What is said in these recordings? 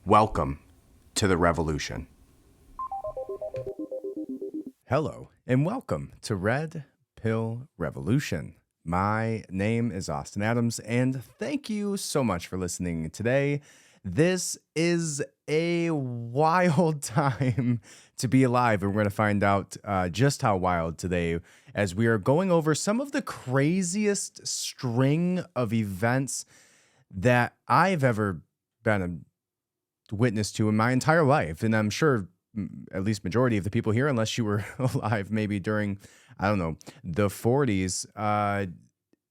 Welcome to the revolution. Hello, and welcome to Red Pill Revolution. My name is Austin Adams, and thank you so much for listening today. This is a wild time to be alive, and we're going to find out just how wild today as we are going over some of the craziest string of events that I've ever been a witness to in my entire life. And I'm sure at least majority of the people here, unless you were alive maybe during, I don't know, the 40s,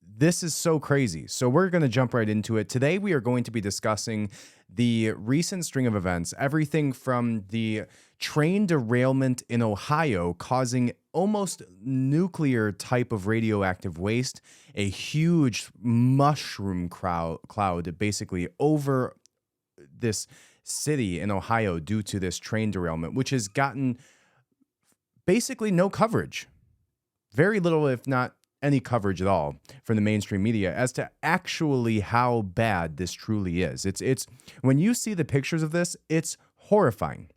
this is so crazy. So we're going to jump right into it. Today, we are going to be discussing the recent string of events, everything from the train derailment in Ohio causing almost nuclear type of radioactive waste, a huge mushroom cloud basically over this city in Ohio due to this train derailment, which has gotten basically no coverage, very little, if not any coverage at all from the mainstream media as to actually how bad this truly is. It's when you see the pictures of this, it's horrifying.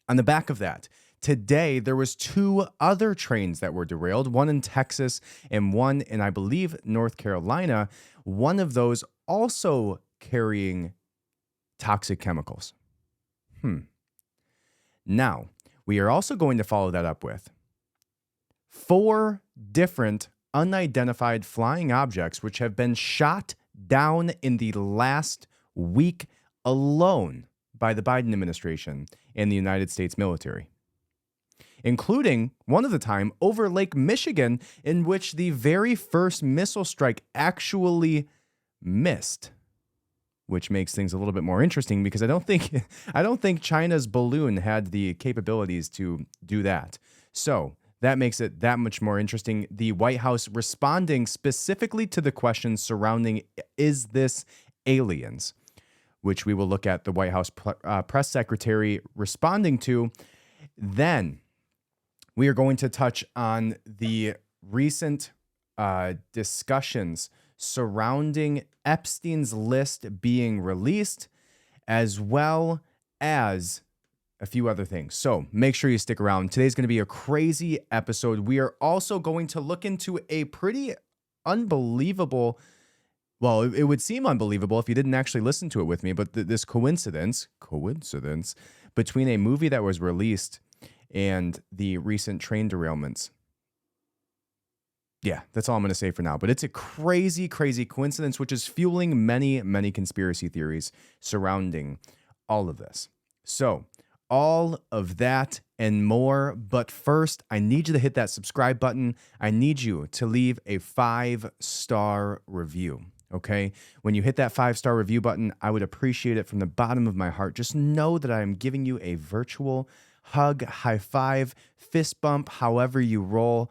On the back of that, today there was two other trains that were derailed, one in Texas and one in, I believe, North Carolina. One of those also carrying toxic chemicals. Now, we are also going to follow that up with 4 different unidentified flying objects which have been shot down in the last week alone by the Biden administration and the United States military, including one of the time over Lake Michigan, in which the very first missile strike actually missed, which makes things a little bit more interesting because I don't think China's balloon had the capabilities to do that. So that makes it that much more interesting. The White House responding specifically to the questions surrounding, is this aliens? Which we will look at the White House press secretary responding to. Then we are going to touch on the recent discussions surrounding Epstein's list being released, as well as a few other things. So make sure you stick around. Today's going to be a crazy episode. We are also going to look into a pretty unbelievable, well, it would seem unbelievable if you didn't actually listen to it with me, but this coincidence between a movie that was released and the recent train derailments. Yeah, that's all I'm going to say for now. But it's a crazy, crazy coincidence, which is fueling many, many conspiracy theories surrounding all of this. So all of that and more. But first, I need you to hit that subscribe button. I need you to leave a 5-star review. Okay? When you hit that 5-star review button, I would appreciate it from the bottom of my heart. Just know that I am giving you a virtual hug, high five, fist bump, however you roll.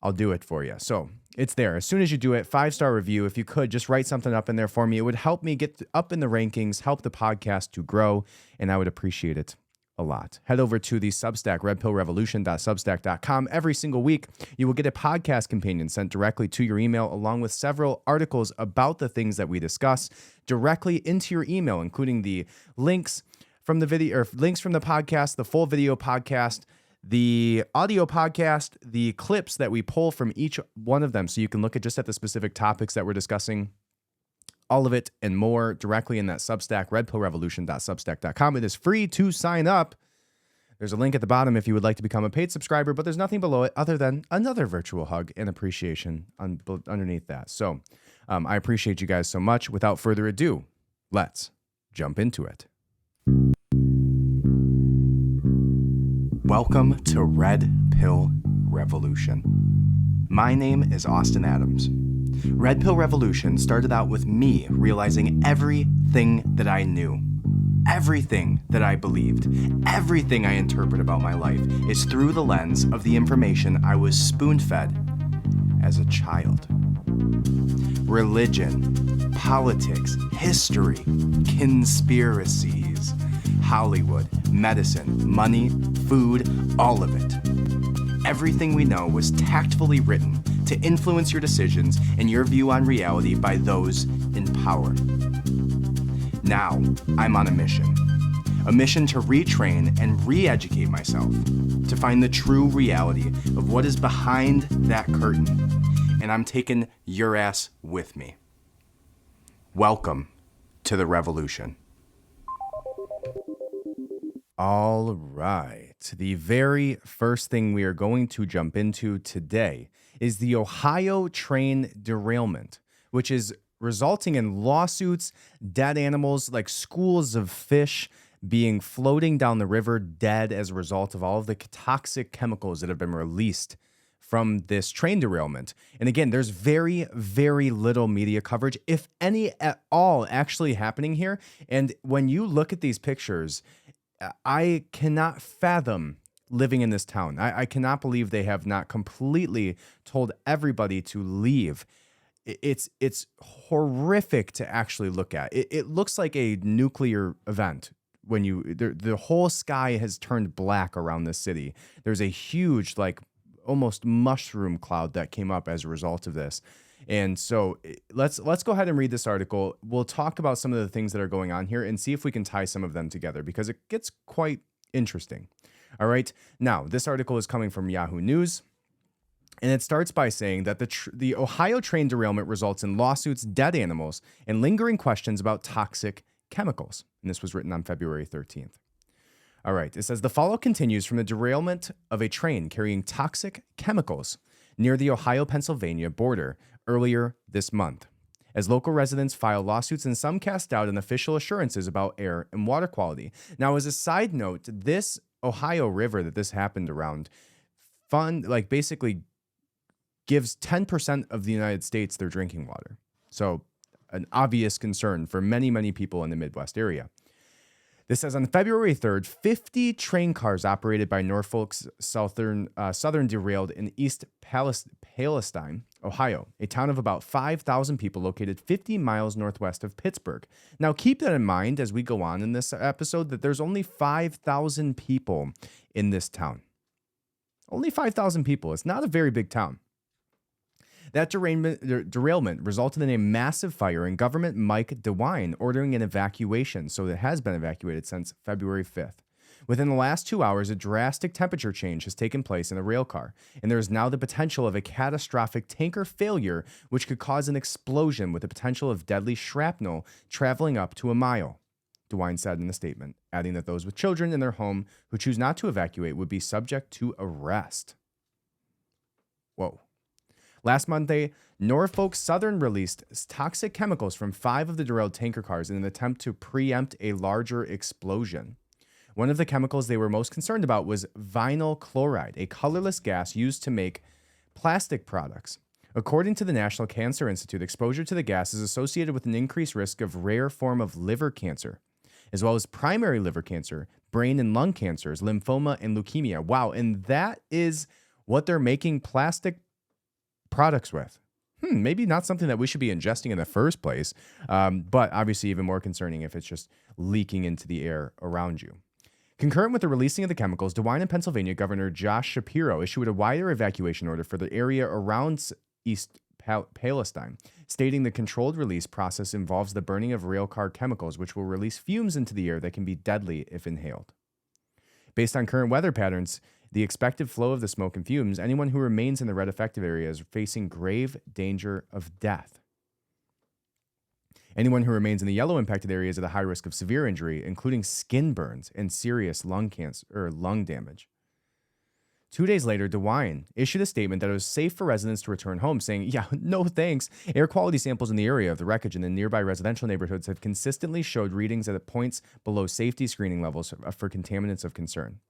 I'll do it for you. So it's there. As soon as you do it, 5-star review. If you could, just write something up in there for me. It would help me get up in the rankings, help the podcast to grow, and I would appreciate it a lot. Head over to the Substack, redpillrevolution.substack.com. Every single week, you will get a podcast companion sent directly to your email, along with several articles about the things that we discuss directly into your email, including the links from the video, or links from the podcast, the full video podcast, the audio podcast, the clips that we pull from each one of them, so you can look at just at the specific topics that we're discussing. All of it and more directly in that Substack, redpillrevolution.substack.com. It is free to sign up. There's a link at the bottom if you would like to become a paid subscriber, but there's nothing below it other than another virtual hug and appreciation underneath that. So I appreciate you guys so much. Without further ado, let's jump into it. Welcome to Red Pill Revolution. My name is Austin Adams. Red Pill Revolution started out with me realizing everything that I knew, everything that I believed, everything I interpret about my life is through the lens of the information I was spoon-fed as a child. Religion, politics, history, conspiracies, Hollywood, medicine, money, food, all of it. Everything we know was tactfully written to influence your decisions and your view on reality by those in power. Now, I'm on a mission to retrain and re-educate myself, to find the true reality of what is behind that curtain. And I'm taking your ass with me. Welcome to the revolution. All right. The very first thing we are going to jump into today is the Ohio train derailment, which is resulting in lawsuits, dead animals like schools of fish being floating down the river dead as a result of all of the toxic chemicals that have been released from this train derailment. And again, there's very, very little media coverage, if any at all, actually happening here. And when you look at these pictures, I cannot fathom living in this town. I cannot believe they have not completely told everybody to leave. It's horrific to actually look at. It looks like a nuclear event when the whole sky has turned black around this city. There's a huge, like, almost mushroom cloud that came up as a result of this. And so let's go ahead and read this article. We'll talk about some of the things that are going on here and see if we can tie some of them together, because it gets quite interesting. All right. Now, this article is coming from Yahoo News, and it starts by saying that the Ohio train derailment results in lawsuits, dead animals, and lingering questions about toxic chemicals. And this was written on February 13th. All right. It says the fallout continues from the derailment of a train carrying toxic chemicals near the Ohio-Pennsylvania border earlier this month, as local residents file lawsuits and some cast doubt on official assurances about air and water quality. Now, as a side note, this Ohio River that this happened around basically gives 10% of the United States their drinking water. So an obvious concern for many, many people in the Midwest area. This says on February 3rd, 50 train cars operated by Norfolk's Southern derailed in East Palestine, Ohio, a town of about 5,000 people located 50 miles northwest of Pittsburgh. Now, keep that in mind as we go on in this episode, that there's only 5,000 people in this town. Only 5,000 people. It's not a very big town. That derailment resulted in a massive fire, and Governor Mike DeWine ordering an evacuation, so it has been evacuated since February 5th. Within the last 2 hours, a drastic temperature change has taken place in the rail car, and there is now the potential of a catastrophic tanker failure, which could cause an explosion with the potential of deadly shrapnel traveling up to a mile, DeWine said in the statement, adding that those with children in their home who choose not to evacuate would be subject to arrest. Whoa. Last Monday, Norfolk Southern released toxic chemicals from 5 of the derailed tanker cars in an attempt to preempt a larger explosion. One of the chemicals they were most concerned about was vinyl chloride, a colorless gas used to make plastic products. According to the National Cancer Institute, exposure to the gas is associated with an increased risk of rare form of liver cancer, as well as primary liver cancer, brain and lung cancers, lymphoma, and leukemia. Wow, and that is what they're making plastic products with. Maybe not something that we should be ingesting in the first place, but obviously even more concerning if it's just leaking into the air around you. Concurrent with the releasing of the chemicals, DeWine and Pennsylvania Governor Josh Shapiro issued a wider evacuation order for the area around East Palestine, stating the controlled release process involves the burning of railcar chemicals, which will release fumes into the air that can be deadly if inhaled. Based on current weather patterns, the expected flow of the smoke and fumes, anyone who remains in the red affected area is facing grave danger of death. Anyone who remains in the yellow impacted area is at a high risk of severe injury, including skin burns and serious lung cancer or lung damage. 2 days later, DeWine issued a statement that it was safe for residents to return home, saying, "Yeah, no thanks. Air quality samples in the area of the wreckage and in nearby residential neighborhoods have consistently showed readings at points below safety screening levels for contaminants of concern.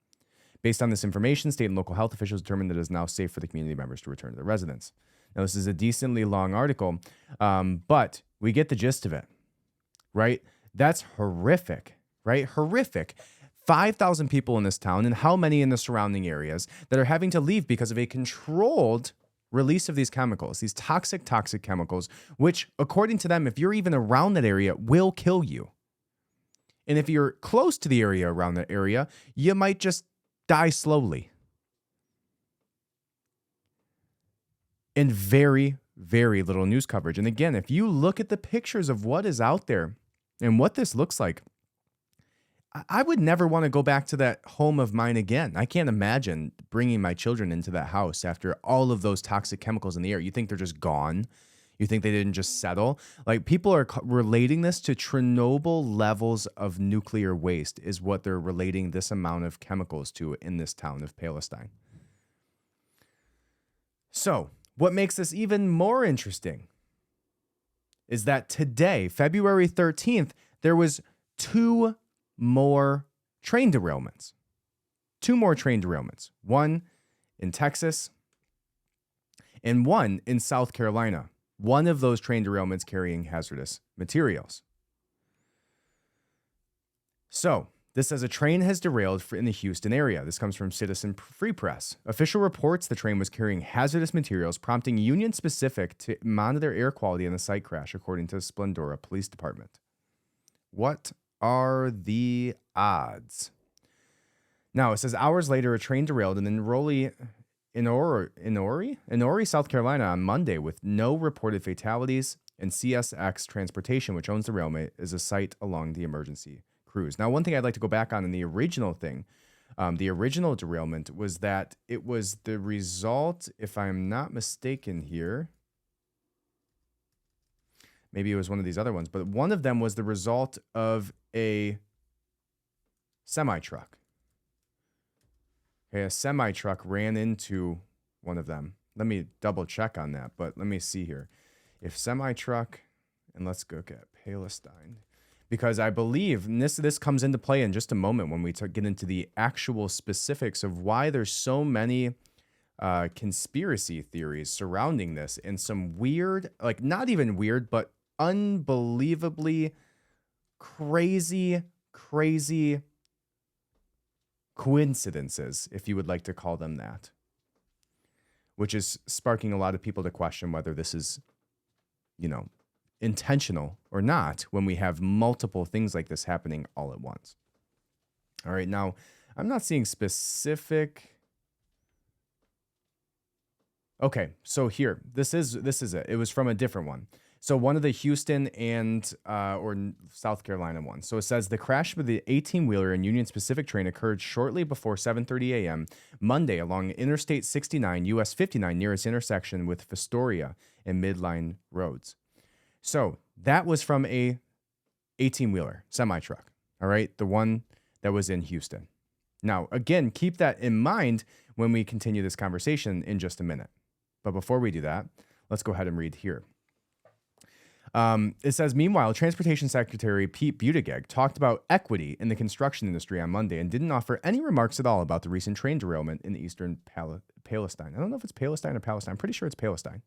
Based on this information, state and local health officials determined that it is now safe for the community members to return to their residence." Now, this is a decently long article, but we get the gist of it, right? That's horrific, right? Horrific. 5,000 people in this town, and how many in the surrounding areas that are having to leave because of a controlled release of these chemicals, these toxic chemicals, which, according to them, if you're even around that area, will kill you. And if you're close to the area around that area, you might just die slowly. And very, very little news coverage. And again, if you look at the pictures of what is out there, And what this looks like, I would never want to go back to that home of mine again. I can't imagine bringing my children into that house after all of those toxic chemicals in the air. You think they're just gone? You think they didn't just settle? Like, people are relating this to Chernobyl levels of nuclear waste is what they're relating this amount of chemicals to in this town of Palestine. So what makes this even more interesting is that today, February 13th, there was 2 more train derailments. 2 more train derailments. One in Texas and one in South Carolina. One of those train derailments carrying hazardous materials. So, this says a train has derailed in the Houston area. This comes from Citizen Free Press. Official reports the train was carrying hazardous materials, prompting Union Pacific to monitor air quality in the site crash, according to the Splendora Police Department. What are the odds? Now, it says hours later, a train derailed in Inori, South Carolina on Monday with no reported fatalities, and CSX Transportation, which owns the railway, is a site along the emergency cruise. Now, one thing I'd like to go back on in the original thing, the original derailment was that it was the result, if I'm not mistaken here, maybe it was one of these other ones, but one of them was the result of a semi-truck. Okay, a semi-truck ran into one of them. Let me double check on that, but let me see here. If semi-truck, and let's go at Palestine, because I believe, and this comes into play in just a moment when we get into the actual specifics of why there's so many conspiracy theories surrounding this, and some weird, like not even weird, but unbelievably crazy coincidences, if you would like to call them that, which is sparking a lot of people to question whether this is, intentional or not when we have multiple things like this happening all at once. All right, now I'm not seeing specific. Okay, so here, this is it. It was from a different one. So one of the Houston and or South Carolina ones. So it says the crash with the 18-wheeler and Union Pacific train occurred shortly before 7:30 a.m. Monday along Interstate 69, US 59, near its intersection with Fostoria and Midline roads. So that was from a 18-wheeler semi-truck. All right, the one that was in Houston. Now, again, keep that in mind when we continue this conversation in just a minute. But before we do that, let's go ahead and read here. It says, meanwhile, Transportation Secretary Pete Buttigieg talked about equity in the construction industry on Monday and didn't offer any remarks at all about the recent train derailment in eastern Palestine. I don't know if it's Palestine or Palestine. I'm pretty sure it's Palestine.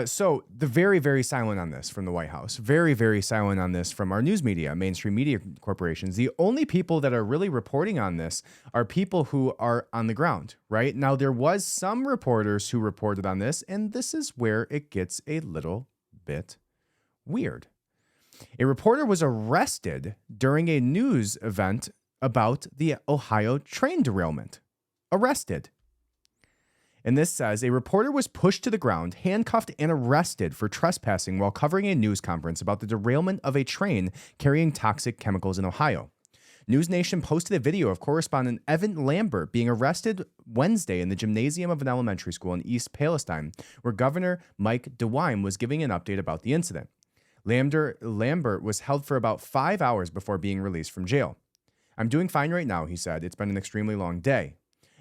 So the very, very silent on this from the White House. Very, very silent on this from our news media, mainstream media corporations. The only people that are really reporting on this are people who are on the ground, right? Now, there was some reporters who reported on this, and this is where it gets a little bit weird. A reporter was arrested during a news event about the Ohio train derailment. Arrested. And this says, a reporter was pushed to the ground, handcuffed, and arrested for trespassing while covering a news conference about the derailment of a train carrying toxic chemicals in Ohio. News Nation posted a video of correspondent Evan Lambert being arrested Wednesday in the gymnasium of an elementary school in East Palestine, where Governor Mike DeWine was giving an update about the incident. Lambert was held for about 5 hours before being released from jail. I'm doing fine right now, he said. It's been an extremely long day.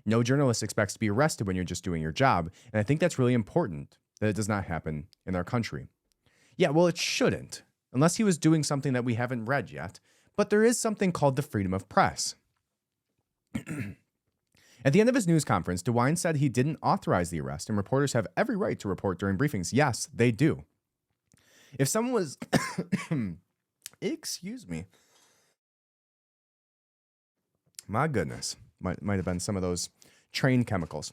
No journalist expects to be arrested when you're just doing your job, and I think that's really important that it does not happen in our country. Yeah, well, it shouldn't, unless he was doing something that we haven't read yet, but there is something called the freedom of press. At the end of his news conference, DeWine said he didn't authorize the arrest, and reporters have every right to report during briefings. Yes, they do. If someone was... Excuse me. My goodness. Might have been some of those train chemicals.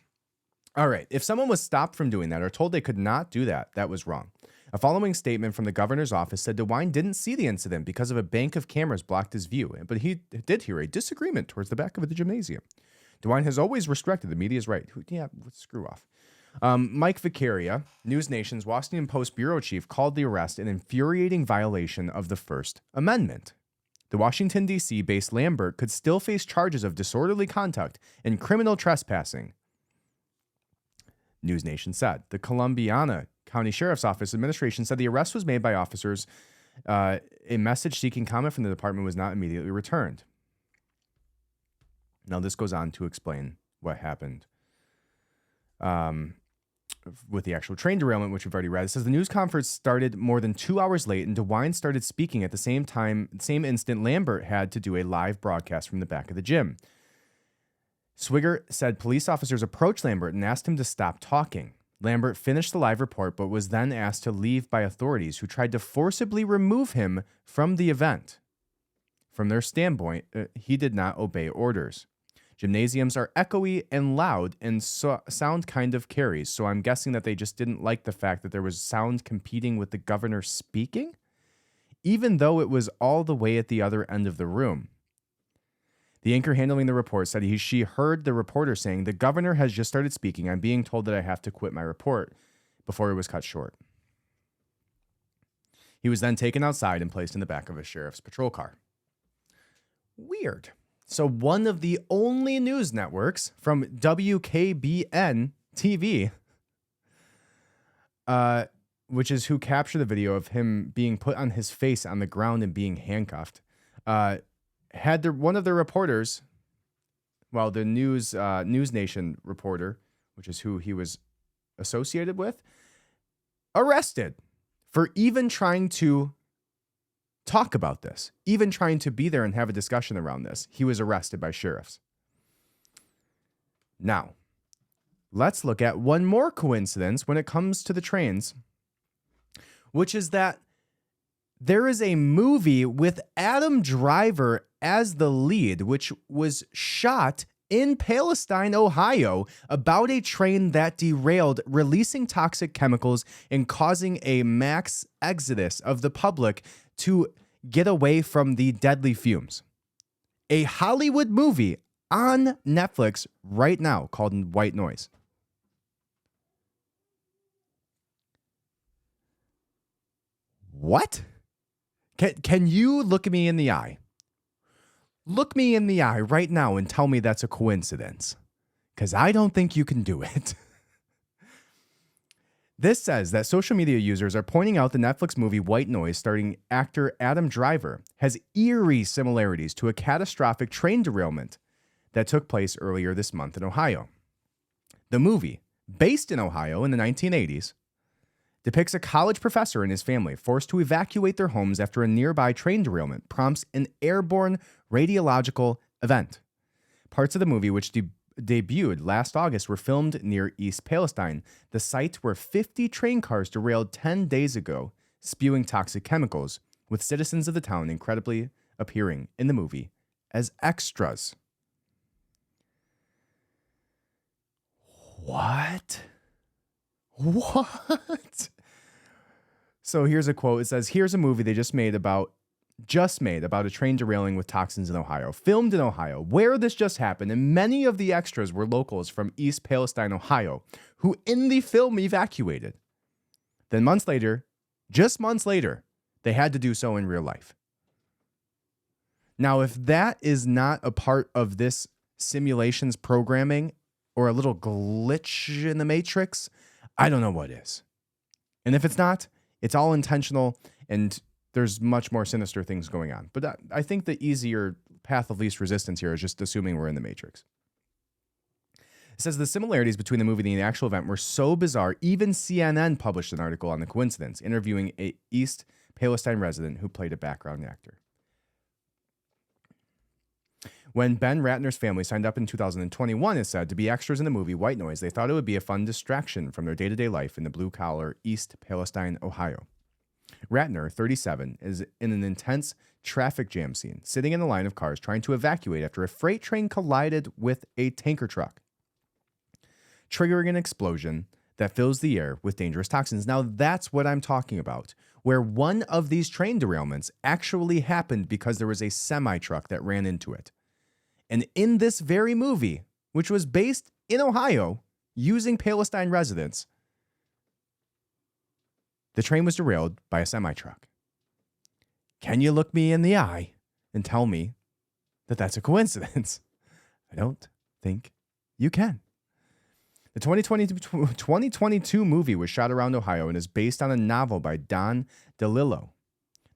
All right. If someone was stopped from doing that or told they could not do that, that was wrong. A following statement from the governor's office said DeWine didn't see the incident because of a bank of cameras blocked his view, but he did hear a disagreement towards the back of the gymnasium. DeWine has always respected the media's right. Yeah, screw off. Mike Vicaria, News Nation's Washington Post bureau chief, called the arrest an infuriating violation of the First Amendment. The Washington, D.C. based Lambert could still face charges of disorderly conduct and criminal trespassing. News Nation said. The Columbiana County Sheriff's Office administration said the arrest was made by officers. A message seeking comment from the department was not immediately returned. Now, this goes on to explain what happened with the actual train derailment, which we've already read. It says the news conference started more than 2 hours late, and DeWine started speaking at the same instant Lambert had to do a live broadcast from the back of the gym. Swigert said police officers approached Lambert and asked him to stop talking. Lambert finished the live report, but was then asked to leave by authorities who tried to forcibly remove him from the event. From their standpoint, he did not obey orders. Gymnasiums are echoey and loud, and sound kind of carries, so I'm guessing that they just didn't like the fact that there was sound competing with the governor speaking, even though it was all the way at the other end of the room. The anchor handling the report said she heard the reporter saying, "The governor has just started speaking. I'm being told that I have to quit my report," before it was cut short. He was then taken outside and placed in the back of a sheriff's patrol car. Weird. So one of the only news networks from WKBN TV, which is who captured the video of him being put on his face on the ground and being handcuffed, had one of the reporters, the News Nation reporter, which is who he was associated with, arrested for even trying to talk about this, even trying to be there and have a discussion around this. He was arrested by sheriffs. Now, let's look at one more coincidence when it comes to the trains, which is that there is a movie with Adam Driver as the lead, which was shot in Palestine, Ohio, about a train that derailed, releasing toxic chemicals and causing a mass exodus of the public to get away from the deadly fumes. A Hollywood movie on Netflix right now called White Noise. What? Can you look me in the eye? Look me in the eye right now and tell me that's a coincidence, because I don't think you can do it. This says that social media users are pointing out the Netflix movie White Noise, starring actor Adam Driver, has eerie similarities to a catastrophic train derailment that took place earlier this month in Ohio. The movie, based in Ohio in the 1980s, depicts a college professor and his family forced to evacuate their homes after a nearby train derailment prompts an airborne radiological event. Parts of the movie, which debuted last August, were filmed near East Palestine, the site where 50 train cars derailed 10 days ago, spewing toxic chemicals, with citizens of the town incredibly appearing in the movie as extras. What? So here's a quote. It says, "Here's a movie they just made about a train derailing with toxins in Ohio, filmed in Ohio, where this just happened, and many of the extras were locals from East Palestine, Ohio, who in the film evacuated. Then months later, they had to do so in real life." Now, if that is not a part of this simulation's programming or a little glitch in the matrix, I don't know what is. And if it's not, it's all intentional, and there's much more sinister things going on. But I think the easier path of least resistance here is just assuming we're in the Matrix. It says the similarities between the movie and the actual event were so bizarre, even CNN published an article on the coincidence, interviewing a East Palestine resident who played a background actor. When Ben Ratner's family signed up in 2021, it said, to be extras in the movie White Noise, they thought it would be a fun distraction from their day-to-day life in the blue-collar East Palestine, Ohio. Ratner, 37, is in an intense traffic jam scene, sitting in a line of cars trying to evacuate after a freight train collided with a tanker truck, triggering an explosion that fills the air with dangerous toxins. Now, that's what I'm talking about, where one of these train derailments actually happened because there was a semi-truck that ran into it. And in this very movie, which was based in Ohio, using Palestine residents, the train was derailed by a semi-truck. Can you look me in the eye and tell me that that's a coincidence? I don't think you can. The 2022 movie was shot around Ohio and is based on a novel by Don DeLillo.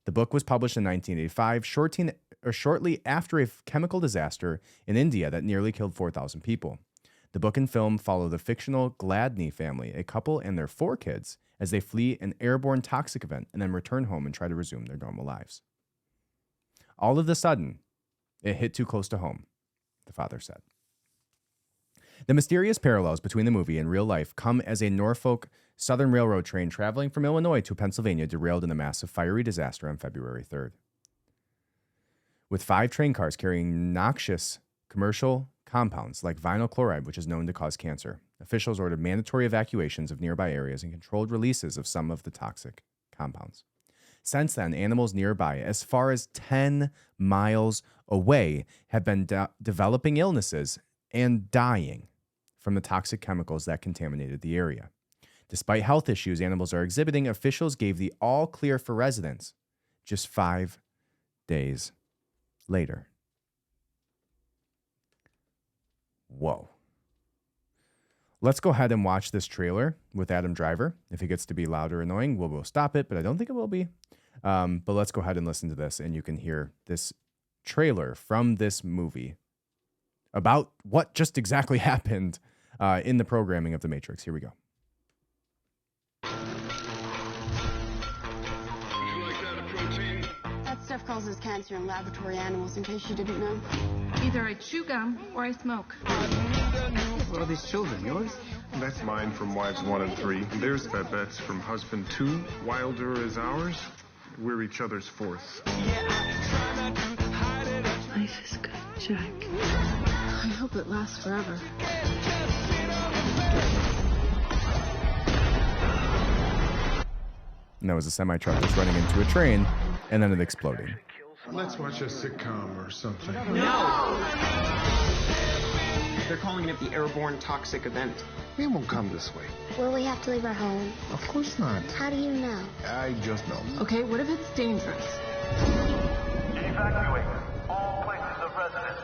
The book was published in 1985, shortly after a chemical disaster in India that nearly killed 4,000 people. The book and film follow the fictional Gladney family, a couple and their 4 kids, as they flee an airborne toxic event and then return home and try to resume their normal lives. All of a sudden, it hit too close to home, the father said. The mysterious parallels between the movie and real life come as a Norfolk Southern Railroad train traveling from Illinois to Pennsylvania derailed in a massive fiery disaster on February 3rd. With 5 train cars carrying noxious commercial compounds like vinyl chloride, which is known to cause cancer, officials ordered mandatory evacuations of nearby areas and controlled releases of some of the toxic compounds. Since then, animals nearby, as far as 10 miles away, have been developing illnesses and dying from the toxic chemicals that contaminated the area. Despite health issues animals are exhibiting, officials gave the all clear for residents just 5 days later. Whoa. Let's go ahead and watch this trailer with Adam Driver. If it gets to be loud or annoying, we'll stop it, but I don't think it will be. But let's go ahead and listen to this, and you can hear this trailer from this movie about what just exactly happened in the programming of The Matrix. Here we go. That stuff causes cancer in laboratory animals, in case you didn't know. Either I chew gum or I smoke. What are these children, yours? That's mine from wives 1 and 3. There's Babette's from husband 2. Wilder is ours. We're each other's 4th. Life is good, Jack. I hope it lasts forever. And that was a semi-truck just running into a train, and then it exploding. Let's watch a sitcom or something. No! They're calling it the airborne toxic event. It won't come this way. Will we have to leave our home? Of course not. How do you know? I just know. Okay, what if it's dangerous? Evacuate all places of residence.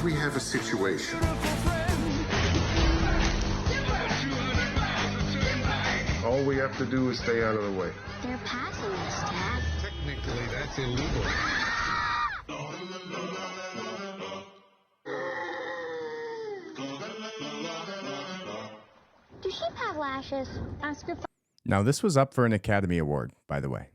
We have a situation. All we have to do is stay out of the way. They're passing us, Dad. Technically, that's illegal. Do sheep have lashes? Ask your Now, this was up for an Academy Award, by the way.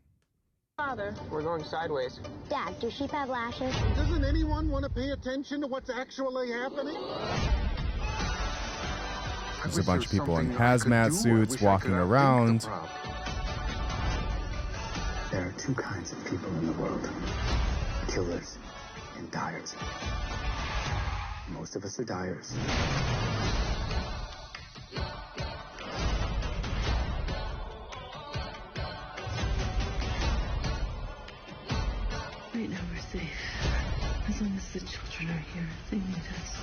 father. We're going sideways. Dad, do sheep have lashes? Doesn't anyone want to pay attention to what's actually happening? There's a bunch of people in hazmat suits walking around. There are 2 kinds of people in the world. Killers and dyers. Most of us are dyers. Right now we're safe. As long as the children are here, they need us.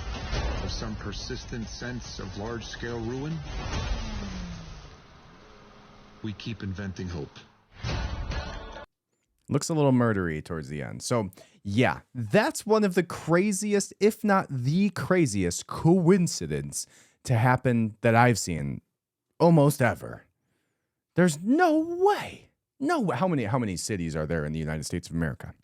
For some persistent sense of large-scale ruin, we keep inventing hope. Looks a little murdery towards the end. So, yeah, that's one of the craziest, if not the craziest, coincidence to happen that I've seen almost ever. There's no way. No way. How many cities are there in the United States of America?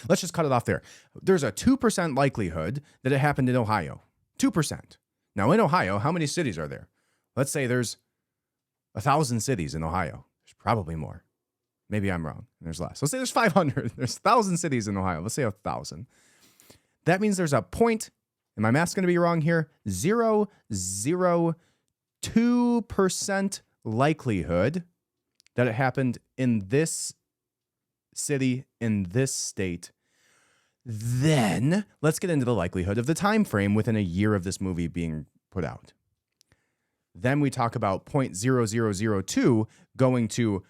Let's just cut it off there. There's a 2% likelihood that it happened in Ohio. 2%. Now, in Ohio, how many cities are there? Let's say there's 1,000 cities in Ohio. There's probably more. Maybe I'm wrong. There's less. Let's say there's 500. There's 1,000 cities in Ohio. Let's say 1,000. That means there's a point, and my math's going to be wrong here, 0.002% likelihood that it happened in this city, in this state. Then let's get into the likelihood of the time frame within a year of this movie being put out. Then we talk about 0.0002 going to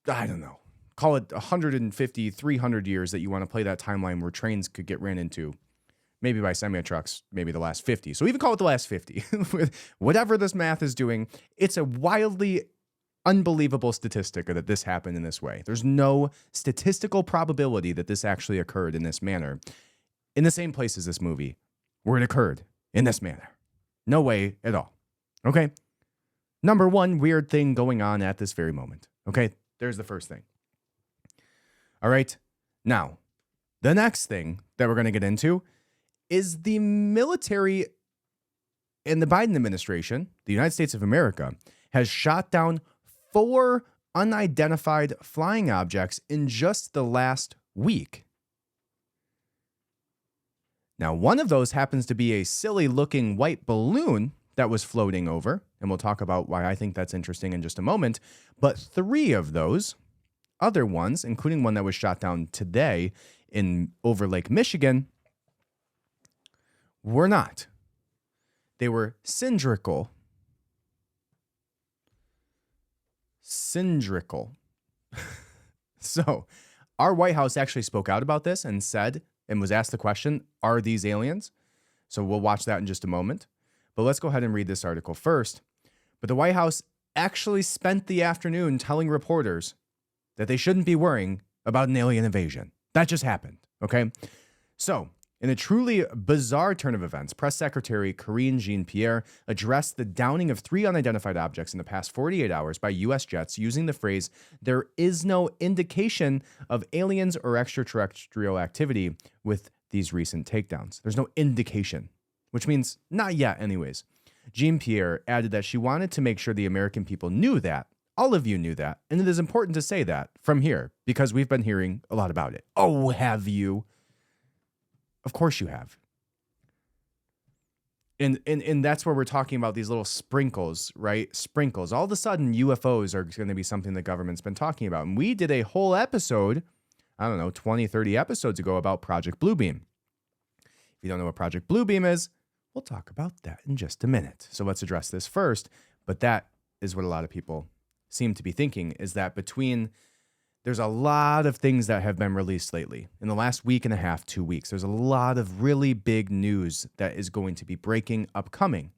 I don't know, call it 150, 300 years that you want to play that timeline where trains could get ran into, maybe by semi-trucks, maybe the last 50. So even call it the last 50. Whatever this math is doing, it's a wildly unbelievable statistic that this happened in this way. There's no statistical probability that this actually occurred in this manner, in the same place as this movie, where it occurred in this manner. No way at all. Okay? Number one weird thing going on at this very moment. Okay? There's the first thing. All right? Now, the next thing that we're going to get into is the military and the Biden administration, the United States of America, has shot down 4 unidentified flying objects in just the last week. Now, one of those happens to be a silly-looking white balloon that was floating over, and we'll talk about why I think that's interesting in just a moment. But 3 of those other ones, including one that was shot down today over Lake Michigan, were not. They were cylindrical. So, our White House actually spoke out about this and said, and was asked the question, are these aliens? So we'll watch that in just a moment. But let's go ahead and read this article first. But the White House actually spent the afternoon telling reporters that they shouldn't be worrying about an alien invasion. That just happened, okay? So, in a truly bizarre turn of events, Press Secretary Karine Jean-Pierre addressed the downing of 3 unidentified objects in the past 48 hours by U.S. jets using the phrase, "There is no indication of aliens or extraterrestrial activity with these recent takedowns." There's no indication, which means not yet anyways. Jean-Pierre added that she wanted to make sure the American people knew that. All of you knew that. And it is important to say that from here because we've been hearing a lot about it. Oh, have you? Of course you have. And that's where we're talking about these little sprinkles, right? Sprinkles. All of a sudden, UFOs are going to be something the government's been talking about. And we did a whole episode, I don't know, 20, 30 episodes ago about Project Bluebeam. If you don't know what Project Bluebeam is, we'll talk about that in just a minute. So let's address this first. But that is what a lot of people seem to be thinking, is that there's a lot of things that have been released lately. In the last week and a half, 2 weeks, there's a lot of really big news that is going to be breaking upcoming.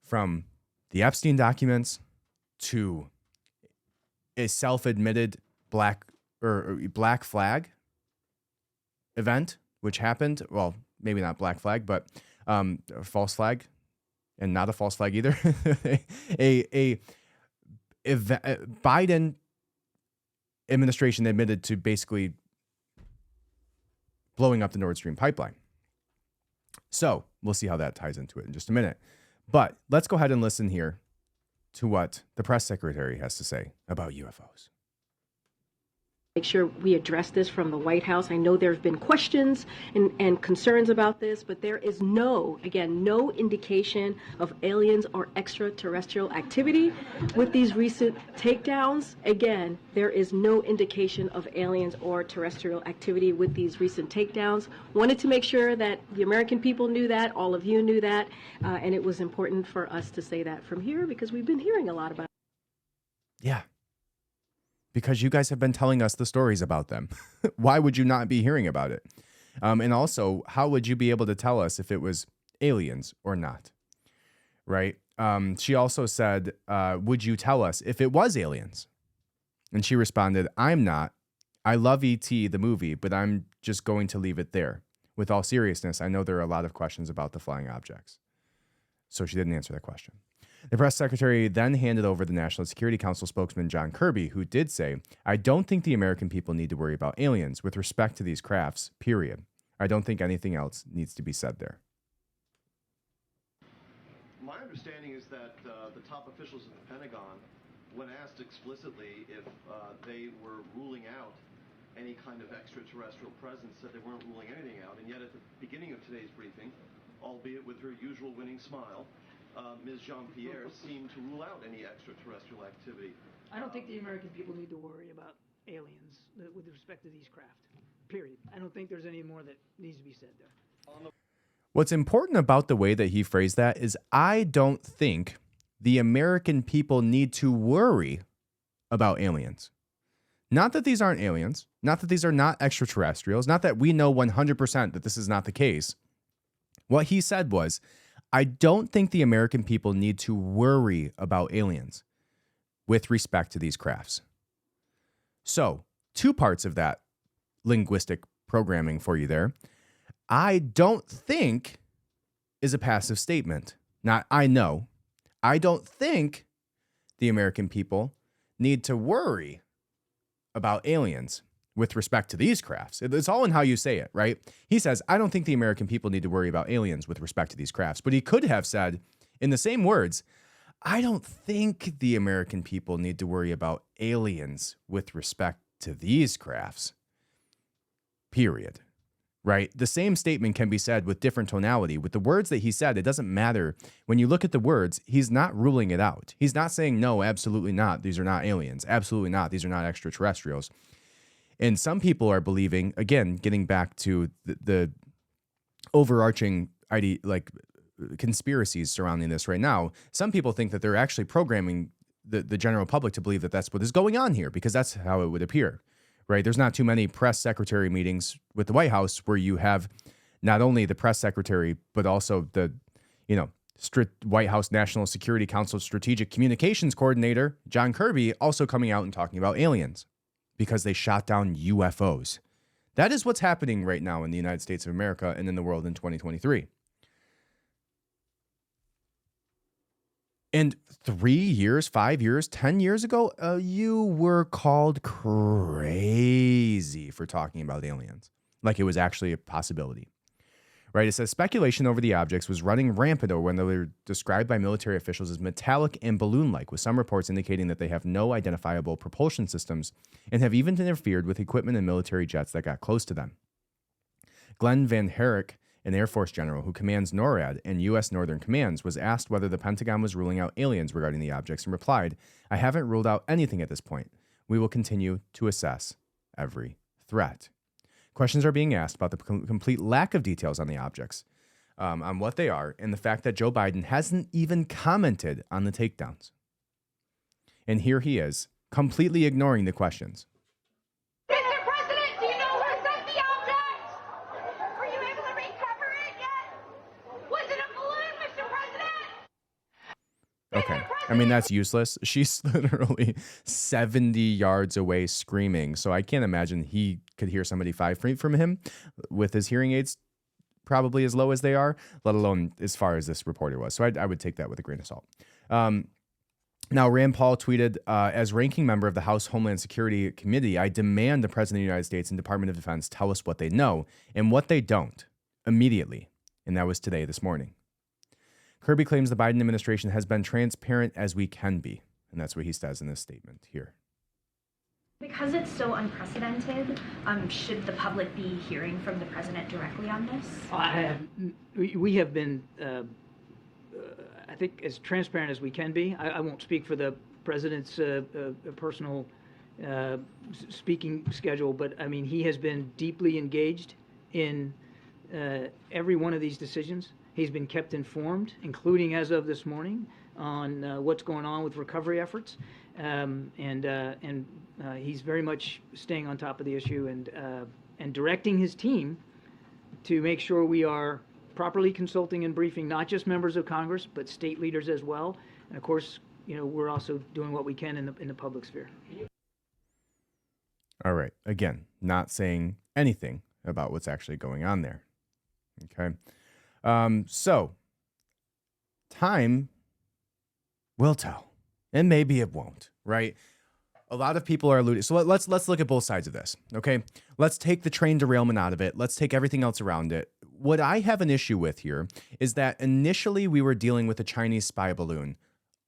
From the Epstein documents to a self-admitted black flag event, which happened, well, maybe not black flag, but a false flag, and not a false flag either. Biden administration admitted to basically blowing up the Nord Stream pipeline. So we'll see how that ties into it in just a minute. But let's go ahead and listen here to what the press secretary has to say about UFOs. Make sure we address this from the White House. I know there have been questions and concerns about this, but there is no indication of aliens or extraterrestrial activity with these recent takedowns. Again, there is no indication of aliens or terrestrial activity with these recent takedowns. Wanted to make sure that the American people knew that, all of you knew that, and it was important for us to say that from here because we've been hearing a lot about it. Yeah. Because you guys have been telling us the stories about them. Why would you not be hearing about it? And also, how would you be able to tell us if it was aliens or not? Right? She also said, would you tell us if it was aliens? And she responded, I'm not. I love E.T., the movie, but I'm just going to leave it there. With all seriousness, I know there are a lot of questions about the flying objects. So she didn't answer that question. The press secretary then handed over the National Security Council spokesman John Kirby, who did say, I don't think the American people need to worry about aliens with respect to these crafts, period. I don't think anything else needs to be said there. My understanding is that the top officials at the Pentagon, when asked explicitly if they were ruling out any kind of extraterrestrial presence, said they weren't ruling anything out. And yet at the beginning of today's briefing, albeit with her usual winning smile, Ms. Jean-Pierre seemed to rule out any extraterrestrial activity. I don't think the American people need to worry about aliens with respect to these craft, period. I don't think there's any more that needs to be said there. What's important about the way that he phrased that is I don't think the American people need to worry about aliens. Not that these aren't aliens, not that these are not extraterrestrials, not that we know 100% that this is not the case. What he said was, I don't think the American people need to worry about aliens with respect to these crafts. So, two parts of that linguistic programming for you there. I don't think is a passive statement. Not I know. I don't think the American people need to worry about aliens with respect to these crafts. It's all in how you say it, right? He says, I don't think the American people need to worry about aliens with respect to these crafts. But he could have said, in the same words, I don't think the American people need to worry about aliens with respect to these crafts. Period. Right? The same statement can be said with different tonality. With the words that he said, it doesn't matter. When you look at the words, he's not ruling it out. He's not saying, no, absolutely not. These are not aliens. Absolutely not. These are not extraterrestrials. And some people are believing, again, getting back to the overarching conspiracies surrounding this right now, some people think that they're actually programming the general public to believe that that's what is going on here, because that's how it would appear, right? There's not too many press secretary meetings with the White House where you have not only the press secretary, but also the, White House National Security Council Strategic Communications Coordinator, John Kirby, also coming out and talking about aliens because they shot down UFOs. That is what's happening right now in the United States of America and in the world in 2023. And 3 years, 5 years, 10 years ago, you were called crazy for talking about aliens, like it was actually a possibility. Right? It says speculation over the objects was running rampant when they were described by military officials as metallic and balloon-like, with some reports indicating that they have no identifiable propulsion systems and have even interfered with equipment and military jets that got close to them. Glenn Van Herrick, an Air Force general who commands NORAD and U.S. Northern Commands, was asked whether the Pentagon was ruling out aliens regarding the objects and replied, I haven't ruled out anything at this point. We will continue to assess every threat. Questions are being asked about the complete lack of details on the objects, on what they are, and the fact that Joe Biden hasn't even commented on the takedowns. And here he is, completely ignoring the questions. Mr. President, do you know who sent the object? Were you able to recover it yet? Was it a balloon, Mr. President? Okay. I mean, that's useless. She's literally 70 yards away screaming. So I can't imagine he could hear somebody 5 feet from him with his hearing aids probably as low as they are, let alone as far as this reporter was. So I would take that with a grain of salt. Now, Rand Paul tweeted, as ranking member of the House Homeland Security Committee, I demand the President of the United States and Department of Defense tell us what they know and what they don't immediately. And that was today, this morning. Kirby claims the Biden administration has been transparent as we can be. And that's what he says in this statement here. Because it's so unprecedented, should the public be hearing from the president directly on this? We have been, I think, as transparent as we can be. I won't speak for the president's personal speaking schedule, but I mean, he has been deeply engaged in every one of these decisions. He's been kept informed, including as of this morning, on what's going on with recovery efforts, and he's very much staying on top of the issue and directing his team to make sure we are properly consulting and briefing not just members of Congress but state leaders as well. And of course, we're also doing what we can in the public sphere. All right. Again, not saying anything about what's actually going on there. Okay. So time will tell, and maybe it won't, right? A lot of people are alluding. So let's look at both sides of this. Okay. Let's take the train derailment out of it. Let's take everything else around it. What I have an issue with here is that initially we were dealing with a Chinese spy balloon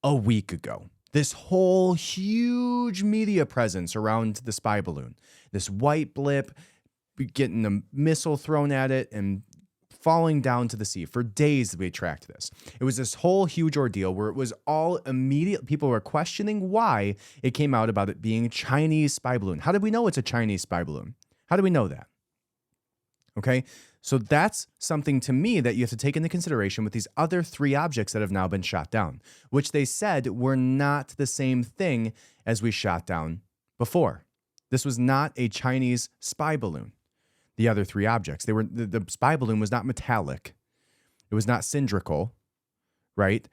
a week ago. This whole huge media presence around the spy balloon, this white blip, getting a missile thrown at it and falling down to the sea. For days we tracked this. It was this whole huge ordeal where it was all immediate. People were questioning why it came out about it being a Chinese spy balloon. How did we know it's a Chinese spy balloon? How do we know that? Okay, so that's something to me that you have to take into consideration with these other 3 objects that have now been shot down, which they said were not the same thing as we shot down before. This was not a Chinese spy balloon. The other three objects, the spy balloon was not metallic. It was not cylindrical, right?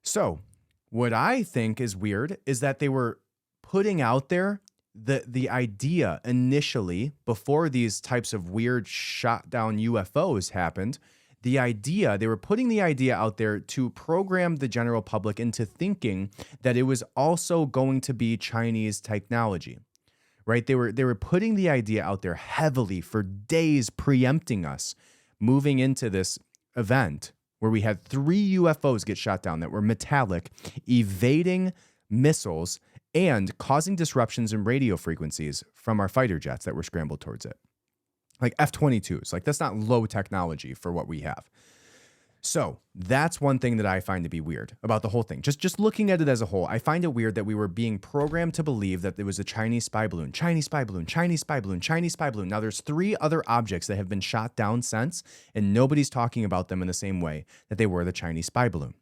So what I think is weird is that they were putting out there the idea initially, before these types of weird shot down UFOs happened, they were putting the idea out there to program the general public into thinking that it was also going to be Chinese technology, right? They were putting the idea out there heavily for days, preempting us moving into this event where we had 3 UFOs get shot down that were metallic, evading missiles and causing disruptions in radio frequencies from our fighter jets that were scrambled towards it. Like F-22s. Like, that's not low technology for what we have. So that's one thing that I find to be weird about the whole thing. Just looking at it as a whole, I find it weird that we were being programmed to believe that there was a Chinese spy balloon, Chinese spy balloon, Chinese spy balloon, Chinese spy balloon. Now there's 3 other objects that have been shot down since, and nobody's talking about them in the same way that they were the Chinese spy balloon.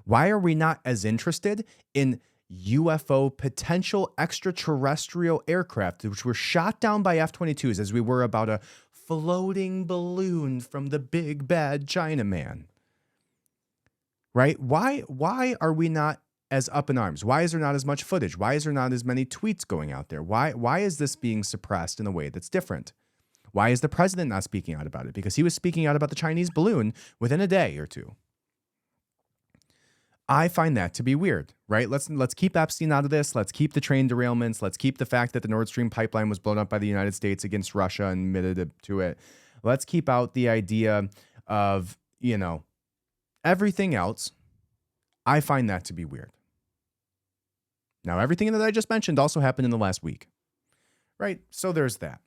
Why are we not as interested in UFO potential extraterrestrial aircraft, which were shot down by F-22s, as we were about a floating balloon from the big bad Chinaman? Right? Why are we not as up in arms? Why is there not as much footage? Why is there not as many tweets going out there? Why is this being suppressed in a way that's different? Why is the president not speaking out about it? Because he was speaking out about the Chinese balloon within a day or two. I find that to be weird, right? Let's keep Epstein out of this. Let's keep the train derailments. Let's keep the fact that the Nord Stream pipeline was blown up by the United States against Russia and admitted to it. Let's keep out the idea of, everything else. I find that to be weird. Now, everything that I just mentioned also happened in the last week, right? So there's that.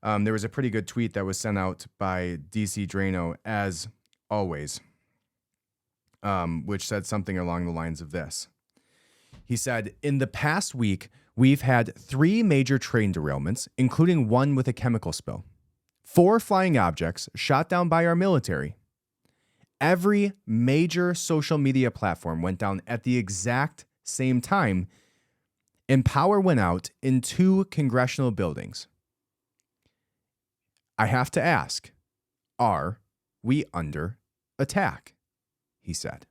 There was a pretty good tweet that was sent out by DC Drano, as always, which said something along the lines of this. He said, in the past week, we've had 3 major train derailments, including one with a chemical spill. 4 flying objects shot down by our military. Every major social media platform went down at the exact same time, and power went out in 2 congressional buildings. I have to ask, are we under attack? He said.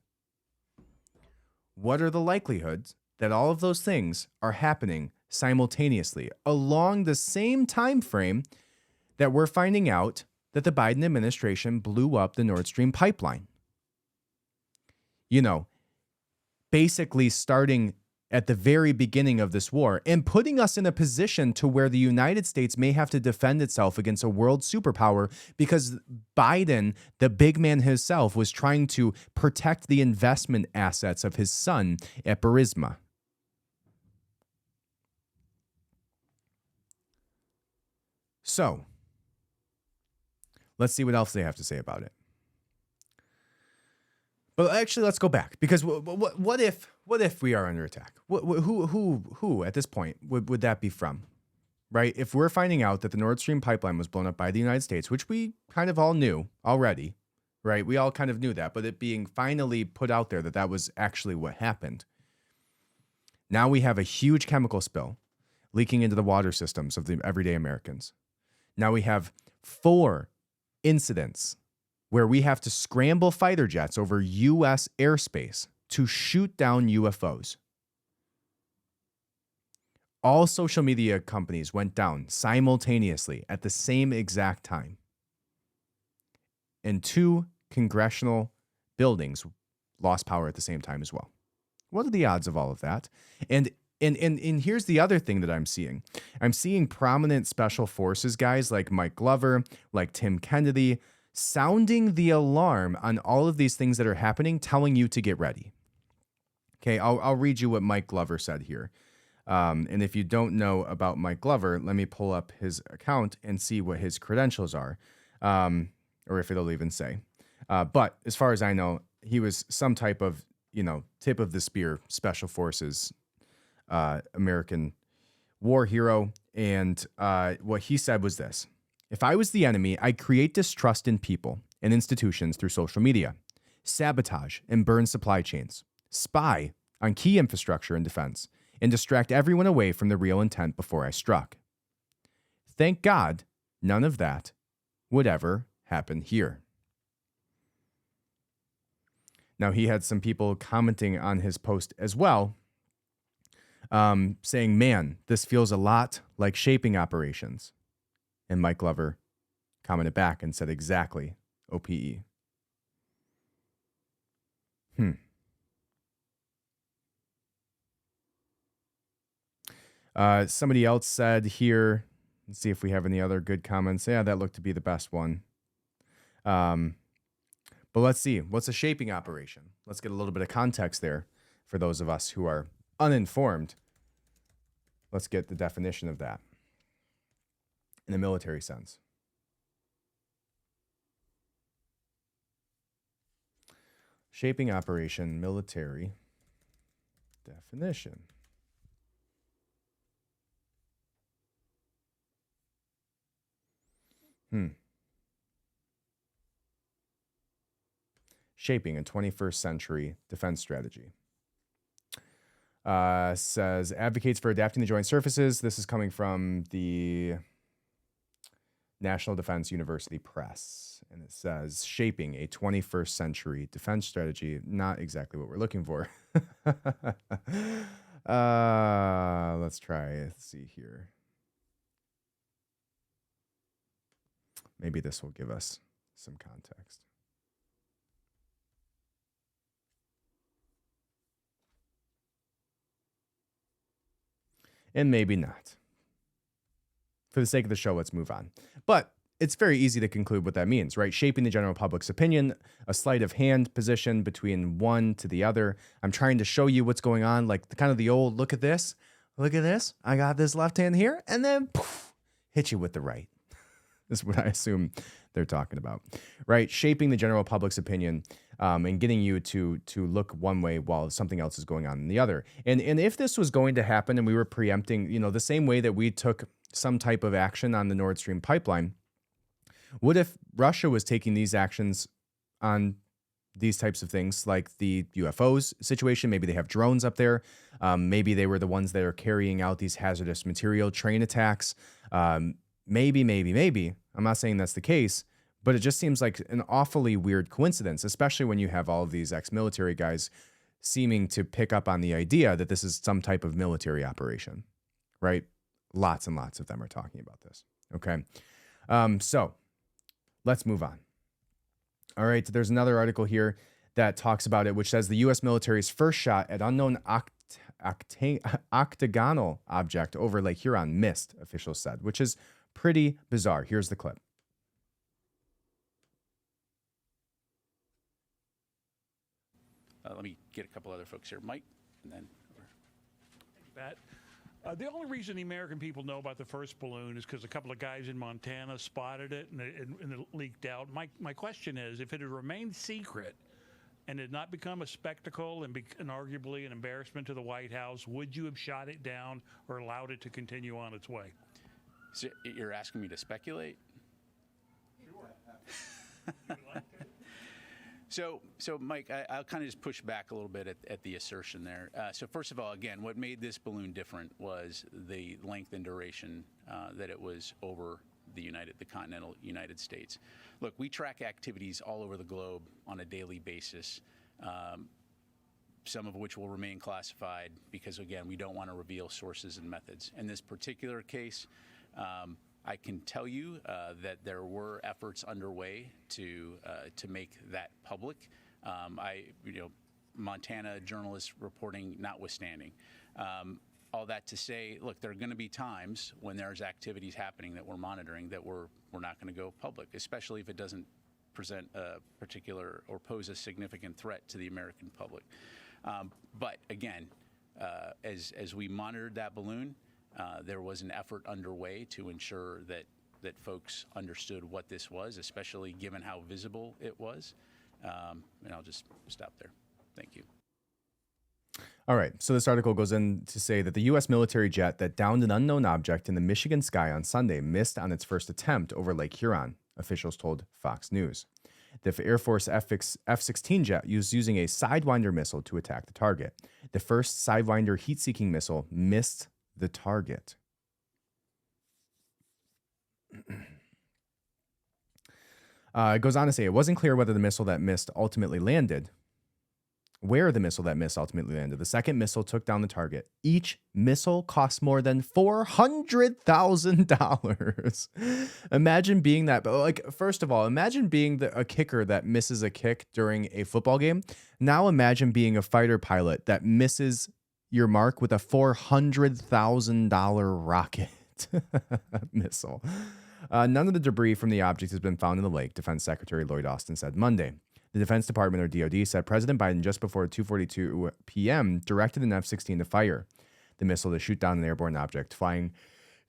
What are the likelihoods that all of those things are happening simultaneously along the same time frame that we're finding out that the Biden administration blew up the Nord Stream pipeline? Basically starting at the very beginning of this war and putting us in a position to where the United States may have to defend itself against a world superpower because Biden, the big man himself, was trying to protect the investment assets of his son at Burisma. So, let's see what else they have to say about it. But actually, let's go back, because what if we are under attack? Who at this point would that be from, right? If we're finding out that the Nord Stream pipeline was blown up by the United States, which we kind of all knew already, right? We all kind of knew that, but it being finally put out there that was actually what happened. Now we have a huge chemical spill leaking into the water systems of the everyday Americans. Now we have 4 incidents where we have to scramble fighter jets over U.S. airspace to shoot down UFOs. All social media companies went down simultaneously at the same exact time. And 2 congressional buildings lost power at the same time as well. What are the odds of all of that? And here's the other thing that I'm seeing. I'm seeing prominent special forces guys like Mike Glover, like Tim Kennedy, sounding the alarm on all of these things that are happening, telling you to get ready. Okay, I'll read you what Mike Glover said here. And if you don't know about Mike Glover, let me pull up his account and see what his credentials are, or if it'll even say. But as far as I know, he was some type of, tip of the spear special forces American war hero. And what he said was this: if I was the enemy, I'd create distrust in people and institutions through social media, sabotage and burn supply chains, spy on key infrastructure and defense, and distract everyone away from the real intent before I struck. Thank God none of that would ever happen here. Now, he had some people commenting on his post as well, saying, man, this feels a lot like shaping operations. And Mike Glover commented back and said, exactly, OPE. Somebody else said here, let's see if we have any other good comments. Yeah, that looked to be the best one. But let's see. What's a shaping operation? Let's get a little bit of context there for those of us who are uninformed. Let's get the definition of that in a military sense. Shaping operation, military definition. Shaping a 21st century defense strategy. Says advocates for adapting the joint surfaces. This is coming from the National Defense University Press. And it says shaping a 21st century defense strategy. Not exactly what we're looking for. Let's try. Let's see here. Maybe this will give us some context. And maybe not. For the sake of the show, let's move on. But it's very easy to conclude what that means, right? Shaping the general public's opinion, a sleight of hand position between one to the other. I'm trying to show you what's going on, like kind of the old, look at this, I got this left hand here, and then poof, hit you with the right. Is what I assume they're talking about, right? Shaping the general public's opinion and getting you to look one way while something else is going on in the other. And if this was going to happen and we were preempting, the same way that we took some type of action on the Nord Stream pipeline, what if Russia was taking these actions on these types of things like the UFOs situation? Maybe they have drones up there. Maybe they were the ones that are carrying out these hazardous material train attacks. Maybe. I'm not saying that's the case, but it just seems like an awfully weird coincidence, especially when you have all of these ex-military guys seeming to pick up on the idea that this is some type of military operation, right? Lots and lots of them are talking about this. Okay. So let's move on. All right. There's another article here that talks about it, which says the U.S. military's first shot at unknown octagonal object over Lake Huron missed, officials said, which is pretty bizarre. Here's the clip. Let me get a couple other folks here. Mike, and then over. Thank you, Pat. The only reason the American people know about the first balloon is because a couple of guys in Montana spotted it and it leaked out. My question is, if it had remained secret and had not become a spectacle and arguably an embarrassment to the White House, would you have shot it down or allowed it to continue on its way? So you're asking me to speculate? Sure. So Mike, I'll kind of just push back a little bit at the assertion there. So first of all, again, what made this balloon different was the length and duration that it was over the continental United States. Look, we track activities all over the globe on a daily basis, some of which will remain classified because, again, we don't want to reveal sources and methods. In this particular case, I can tell you that there were efforts underway to make that public. Montana journalists reporting notwithstanding. All that to say, look, there are going to be times when there's activities happening that we're monitoring that we're not going to go public, especially if it doesn't present a particular or pose a significant threat to the American public. But again, as we monitored that balloon, there was an effort underway to ensure that folks understood what this was, especially given how visible it was. And I'll just stop there. Thank you. All right. So this article goes in to say that the U.S. military jet that downed an unknown object in the Michigan sky on Sunday missed on its first attempt over Lake Huron, officials told Fox News. The Air Force F-16 jet was using a Sidewinder missile to attack the target. The first Sidewinder heat-seeking missile missed the target. It goes on to say it wasn't clear whether the missile that missed ultimately landed. Where the missile that missed ultimately landed. The second missile took down the target. Each missile cost more than $400,000. Imagine being that. Like, first of all, imagine being a kicker that misses a kick during a football game. Now imagine being a fighter pilot that misses your mark with a $400,000 rocket missile. None of the debris from the object has been found in the lake, Defense Secretary Lloyd Austin said Monday. The Defense Department, or DoD, said President Biden just before 2:42 p.m. directed an F-16 to fire the missile to shoot down an airborne object flying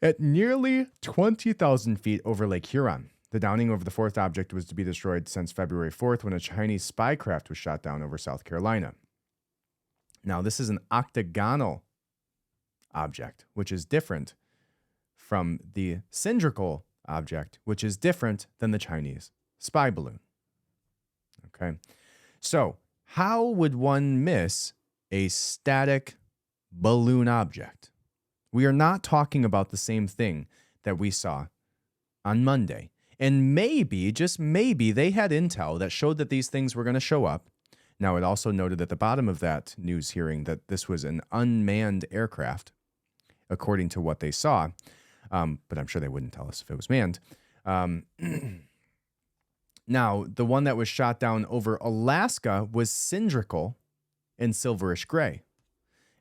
at nearly 20,000 feet over Lake Huron. The downing of the fourth object was to be destroyed since February 4th when a Chinese spy craft was shot down over South Carolina. Now, this is an octagonal object, which is different from the cylindrical object, which is different than the Chinese spy balloon. Okay, so how would one miss a static balloon object? We are not talking about the same thing that we saw on Monday. And maybe, just maybe, they had intel that showed that these things were going to show up. Now, it also noted at the bottom of that news hearing that this was an unmanned aircraft, according to what they saw. But I'm sure they wouldn't tell us if it was manned. Now, the one that was shot down over Alaska was cylindrical and silverish gray.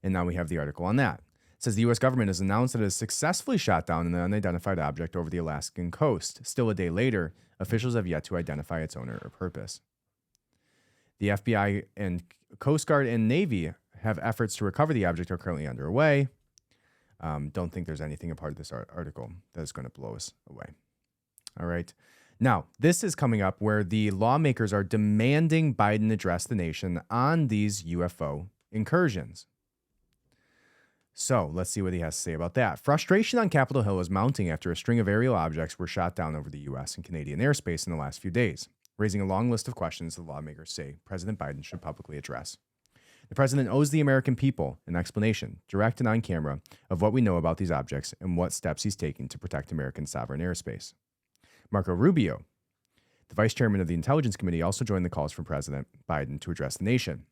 And now we have the article on that. It says the U.S. government has announced that it has successfully shot down an unidentified object over the Alaskan coast. Still a day later, officials have yet to identify its owner or purpose. The FBI and Coast Guard and Navy have efforts to recover the object are currently underway. Don't think there's anything a part of this article that is going to blow us away. All right. Now, this is coming up where the lawmakers are demanding Biden address the nation on these UFO incursions. So let's see what he has to say about that. Frustration on Capitol Hill is mounting after a string of aerial objects were shot down over the U.S. and Canadian airspace in the last few days, raising a long list of questions the lawmakers say President Biden should publicly address. The president owes the American people an explanation, direct and on camera, of what we know about these objects and what steps he's taking to protect American sovereign airspace. Marco Rubio, the vice chairman of the Intelligence Committee, also joined the calls from President Biden to address the nation.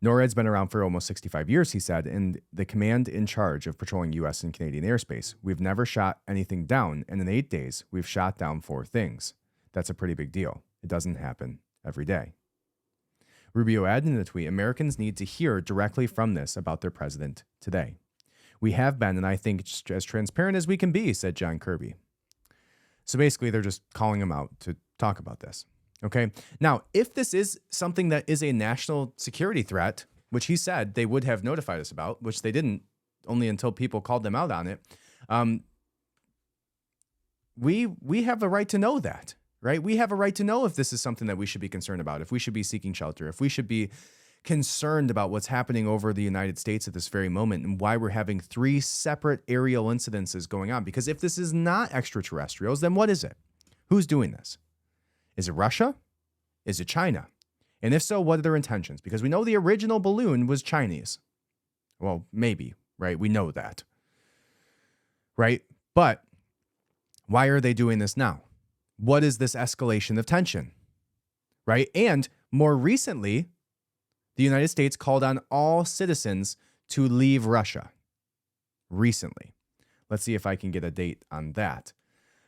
NORAD's been around for almost 65 years, he said, and the command in charge of patrolling U.S. and Canadian airspace. We've never shot anything down, and in 8 days, we've shot down 4 things. That's a pretty big deal. It doesn't happen every day. Rubio added in a tweet, Americans need to hear directly from this about their president today. We have been, and I think as transparent as we can be, said John Kirby. So basically, they're just calling him out to talk about this. Okay. Now, if this is something that is a national security threat, which he said they would have notified us about, which they didn't, only until people called them out on it, we have the right to know that, right? We have a right to know if this is something that we should be concerned about, if we should be seeking shelter, if we should be concerned about what's happening over the United States at this very moment and why we're having 3 separate aerial incidences going on. Because if this is not extraterrestrials, then what is it? Who's doing this? Is it Russia? Is it China? And if so, what are their intentions? Because we know the original balloon was Chinese. Well, maybe, right? We know that, right? But why are they doing this now? What is this escalation of tension, right? And more recently, the United States called on all citizens to leave Russia recently. Let's see if I can get a date on that.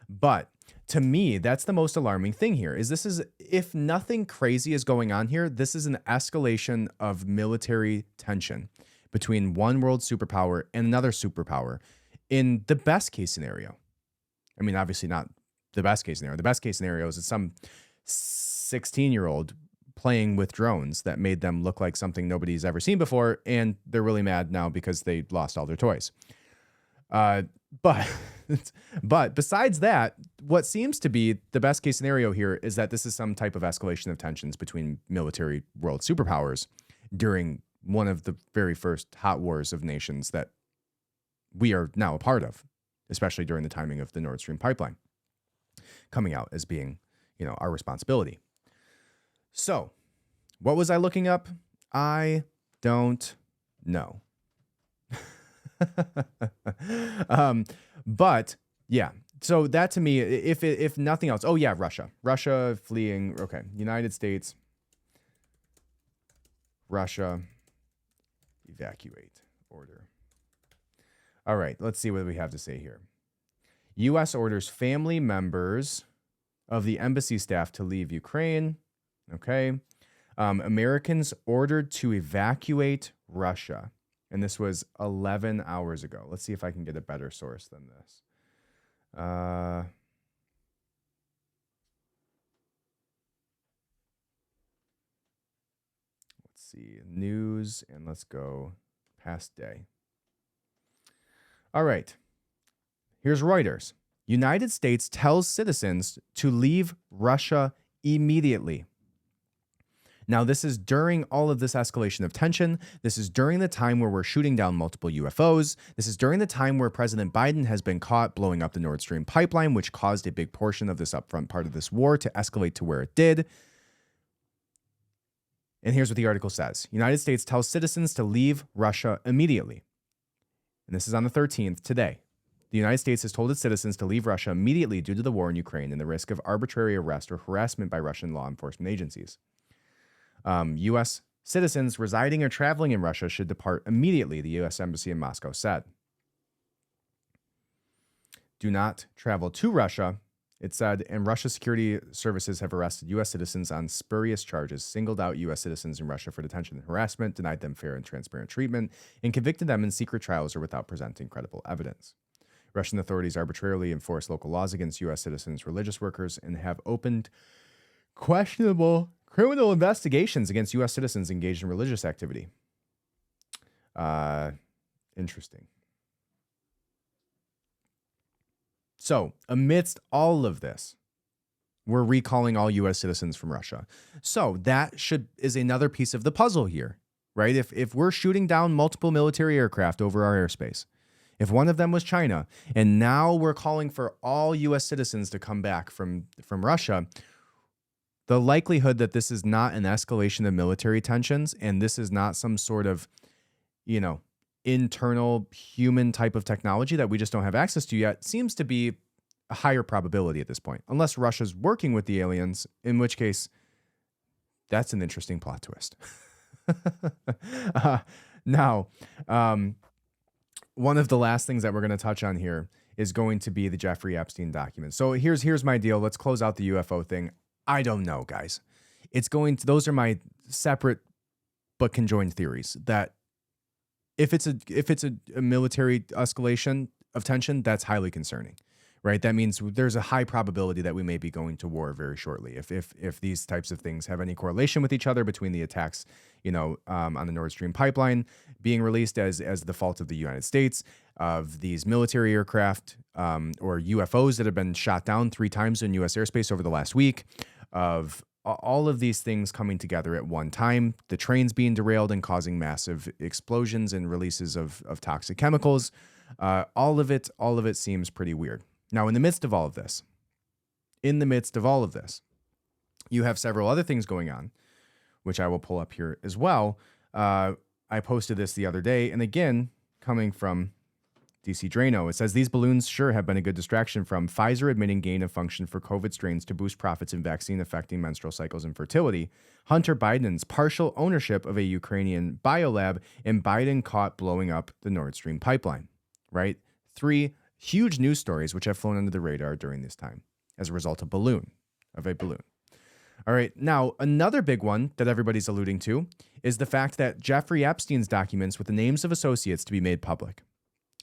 But to me, that's the most alarming thing here is if nothing crazy is going on here, this is an escalation of military tension between one world superpower and another superpower in the best case scenario. I mean, obviously not the best case scenario. The best case scenario is that some 16-year-old playing with drones that made them look like something nobody's ever seen before, and they're really mad now because they lost all their toys. But besides that, what seems to be the best case scenario here is that this is some type of escalation of tensions between military world superpowers during one of the very first hot wars of nations that we are now a part of, especially during the timing of the Nord Stream pipeline coming out as being, our responsibility. So, what was I looking up? I don't know. But yeah, so that to me, if nothing else, oh yeah, Russia fleeing. Okay, United States, Russia, evacuate order. All right, let's see what we have to say here. U.S. orders family members of the embassy staff to leave Ukraine. Okay. Americans ordered to evacuate Russia. And this was 11 hours ago. Let's see if I can get a better source than this. Let's see. News, and let's go past day. All right. Here's Reuters. United States tells citizens to leave Russia immediately. Now, this is during all of this escalation of tension. This is during the time where we're shooting down multiple UFOs. This is during the time where President Biden has been caught blowing up the Nord Stream pipeline, which caused a big portion of this upfront part of this war to escalate to where it did. And here's what the article says. United States tells citizens to leave Russia immediately. And this is on the 13th today. The United States has told its citizens to leave Russia immediately due to the war in Ukraine and the risk of arbitrary arrest or harassment by Russian law enforcement agencies. U.S. citizens residing or traveling in Russia should depart immediately, the U.S. Embassy in Moscow said. Do not travel to Russia, it said, and Russia security services have arrested U.S. citizens on spurious charges, singled out U.S. citizens in Russia for detention and harassment, denied them fair and transparent treatment, and convicted them in secret trials or without presenting credible evidence. Russian authorities arbitrarily enforce local laws against U.S. citizens, religious workers, and have opened questionable criminal investigations against U.S. citizens engaged in religious activity. Interesting. So, amidst all of this, we're recalling all U.S. citizens from Russia. So that is another piece of the puzzle here, right? If we're shooting down multiple military aircraft over our airspace, if one of them was China, and now we're calling for all U.S. citizens to come back from Russia, the likelihood that this is not an escalation of military tensions and this is not some sort of, internal human type of technology that we just don't have access to yet seems to be a higher probability at this point, unless Russia's working with the aliens, in which case that's an interesting plot twist. Now, one of the last things that we're going to touch on here is going to be the Jeffrey Epstein documents. So here's my deal. Let's close out the UFO thing. I don't know, guys. Those are my separate but conjoined theories that if it's a military escalation of tension, that's highly concerning, right? That means there's a high probability that we may be going to war very shortly. If these types of things have any correlation with each other between the attacks, on the Nord Stream pipeline being released as the fault of the United States, of these military aircraft or UFOs that have been shot down 3 times in U.S. airspace over the last week, of all of these things coming together at one time, the trains being derailed and causing massive explosions and releases of toxic chemicals, all of it seems pretty weird. Now, in the midst of all of this, you have several other things going on, which I will pull up here as well. I posted this the other day, and again, coming from DC Drano, it says these balloons sure have been a good distraction from Pfizer admitting gain of function for COVID strains to boost profits in vaccine affecting menstrual cycles and fertility, Hunter Biden's partial ownership of a Ukrainian biolab, and Biden caught blowing up the Nord Stream pipeline, right? 3 huge news stories which have flown under the radar during this time as a result of a balloon. All right, now another big one that everybody's alluding to is the fact that Jeffrey Epstein's documents with the names of associates to be made public.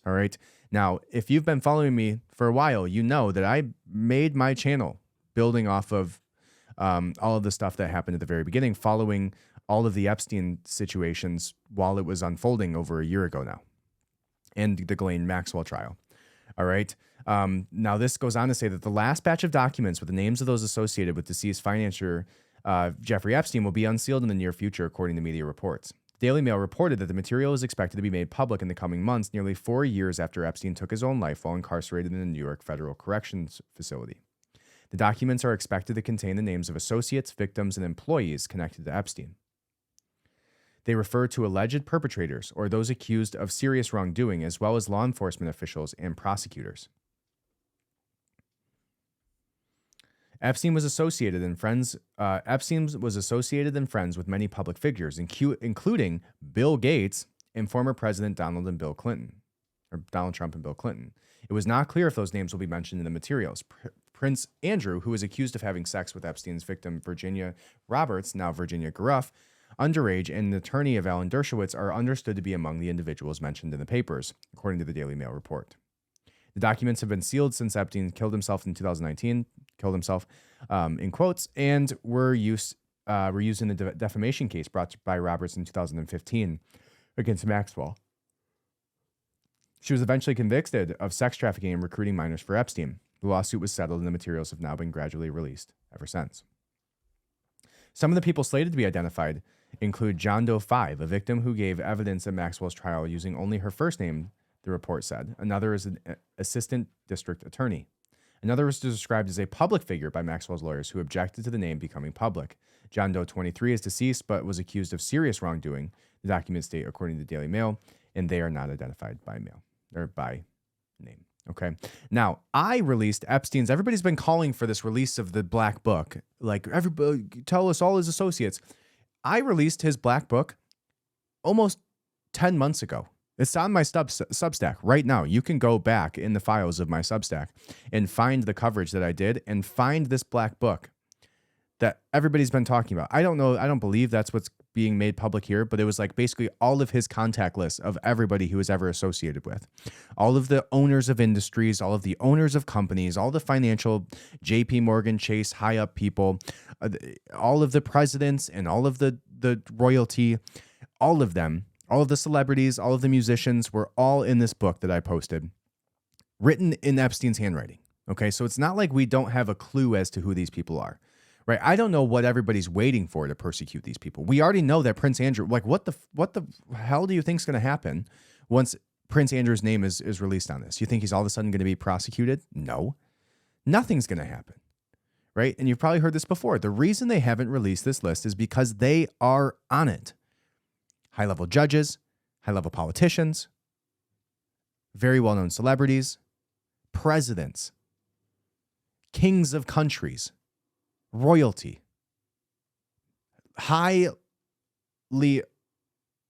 All right. Now, if you've been following me for a while, you know that I made my channel building off of all of the stuff that happened at the very beginning, following all of the Epstein situations while it was unfolding over a year ago now, and the Ghislaine Maxwell trial. All right. Now, this goes on to say that the last batch of documents with the names of those associated with deceased financier Jeffrey Epstein will be unsealed in the near future, according to media reports. Daily Mail reported that the material is expected to be made public in the coming months, nearly 4 years after Epstein took his own life while incarcerated in a New York Federal Corrections Facility. The documents are expected to contain the names of associates, victims, and employees connected to Epstein. They refer to alleged perpetrators or those accused of serious wrongdoing, as well as law enforcement officials and prosecutors. Epstein was associated and friends with many public figures, including Bill Gates and former President Donald Trump and Bill Clinton. It was not clear if those names will be mentioned in the materials. Prince Andrew, who was accused of having sex with Epstein's victim Virginia Roberts, now Virginia Giuffre, underage, and an attorney of Alan Dershowitz are understood to be among the individuals mentioned in the papers, according to the Daily Mail report. The documents have been sealed since Epstein killed himself in 2019, in quotes, and were used in the defamation case brought by Roberts in 2015 against Maxwell. She was eventually convicted of sex trafficking and recruiting minors for Epstein. The lawsuit was settled and the materials have now been gradually released ever since. Some of the people slated to be identified include John Doe 5, a victim who gave evidence at Maxwell's trial using only her first name, the report said. Another is an assistant district attorney. Another is described as a public figure by Maxwell's lawyers who objected to the name becoming public. John Doe 23 is deceased but was accused of serious wrongdoing, the documents state according to the Daily Mail, and they are not identified by name. Okay. Now, I released Epstein's. Everybody's been calling for this release of the Black Book. Like, everybody, tell us all his associates. I released his Black Book almost 10 months ago. It's on my Substack right now. You can go back in the files of my Substack and find the coverage that I did and find this Black Book that everybody's been talking about. I don't know. I don't believe that's what's being made public here, but it was like basically all of his contact list of everybody he was ever associated with. All of the owners of industries, all of the owners of companies, all the financial JP Morgan Chase high up people, all of the presidents and all of the royalty, all of them, all of the celebrities, all of the musicians were all in this book that I posted, written in Epstein's handwriting. Okay, so it's not like we don't have a clue as to who these people are. Right, I don't know what everybody's waiting for to persecute these people. We already know that Prince Andrew, like what the hell do you think is going to happen once Prince Andrew's name is released on this? You think he's all of a sudden going to be prosecuted? No, nothing's going to happen. Right, and you've probably heard this before. The reason they haven't released this list is because they are on it. High-level judges, high-level politicians, very well-known celebrities, presidents, kings of countries, royalty, highly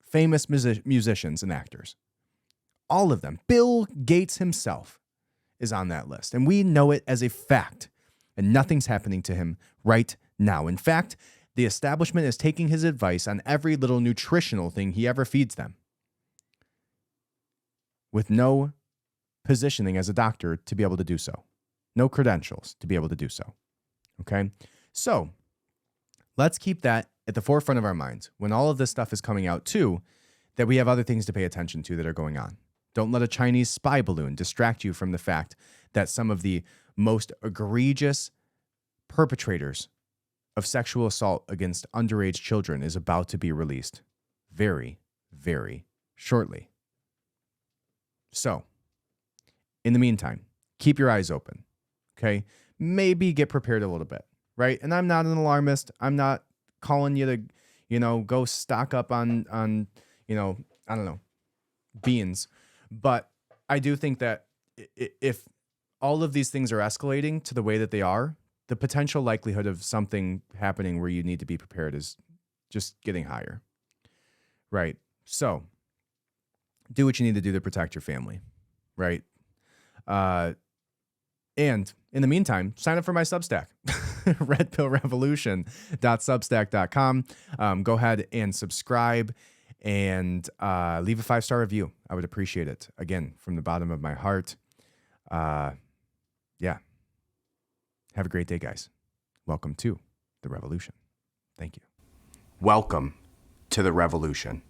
famous musicians and actors. All of them. Bill Gates himself is on that list. And we know it as a fact. And nothing's happening to him right now. In fact, the establishment is taking his advice on every little nutritional thing he ever feeds them, with no positioning as a doctor to be able to do so. No credentials to be able to do so. Okay? So let's keep that at the forefront of our minds when all of this stuff is coming out too, that we have other things to pay attention to that are going on. Don't let a Chinese spy balloon distract you from the fact that some of the most egregious perpetrators of sexual assault against underage children is about to be released very, very shortly. So, in the meantime, keep your eyes open, okay? Maybe get prepared a little bit, right? And I'm not an alarmist. I'm not calling you to, go stock up on I don't know, beans. But I do think that if all of these things are escalating to the way that they are, the potential likelihood of something happening where you need to be prepared is just getting higher, right? So do what you need to do to protect your family, right? And in the meantime, sign up for my Substack, redpillrevolution.substack.com. Go ahead and subscribe and leave a 5-star review. I would appreciate it. Again, from the bottom of my heart. Yeah. Have a great day, guys. Welcome to the revolution. Thank you. Welcome to the revolution.